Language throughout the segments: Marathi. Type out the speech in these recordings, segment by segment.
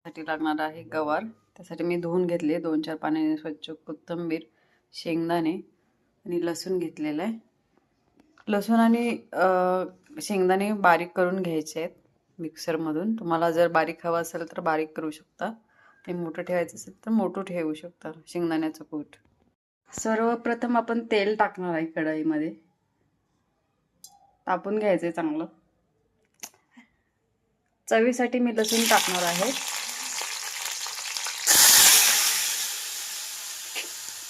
साठी लागणार आहे गवार. त्यासाठी मी धुवून घेतले 2-4 पाण्याने स्वच्छ. कोथिंबीर, शेंगदाणे आणि लसूण घेतलेलं आहे. लसूण आणि शेंगदाणे बारीक करून घ्यायचे आहेत मिक्सरमधून. तुम्हाला जर बारीक हवं असेल तर बारीक करू शकता, ते मोठं ठेवायचं असेल तर मोठं ठेवू शकता. शेंगदाण्याचं कूट. सर्वप्रथम आपण तेल टाकणार आहे कढईमध्ये. तापून घ्यायचं चांगलं. चवीसाठी मी लसूण टाकणार आहे.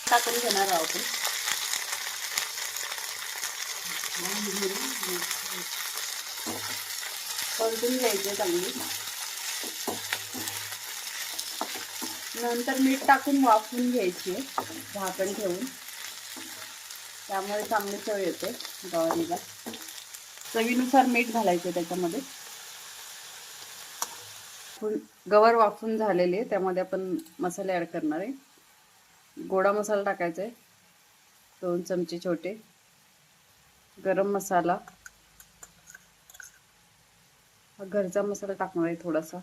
टाकून घेणार आहोत आपण. परतून घ्यायचे चांगली. नंतर मीठ टाकून वाफवून घ्यायची झाकण ठेवून. त्यामुळे चांगली चव येते गवारीला. चवीनुसार मीठ घालायचं त्याच्यामध्ये. गवार वाफून झालेले, त्यामध्ये आपण मसाले ॲड करणार आहे. गोडा मसाला टाकायचा आहे 2 चमचे छोटे. गरम मसाला, हा घरचा मसाला टाकणार आहे थोडासा.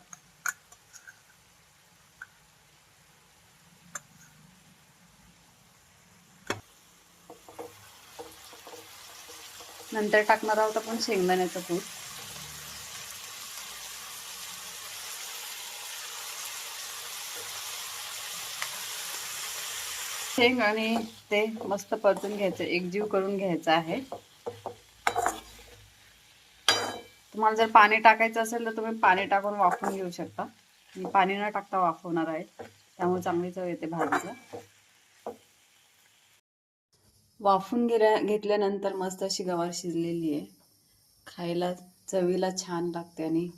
नंतर टाकणार आहोत आपण शेंगदाण्याचं कूट. शेंग आणि ते मस्त परतून घ्यायचं, एकजीव करून घ्यायचं आहे. तुम्हाला जर पाणी टाकायचं असेल तर तुम्ही पाणी टाकून वाफवून घेऊ शकता. मी पाणी न टाकता वाफवणार आहे, त्यामुळे चांगली चव येते भाजीला. वाफून घेतल्यानंतर मस्त अशी गवार शिजलेली आहे. खायला चवीला छान लागते आणि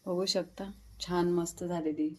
बघू शकता छान मस्त झालेली.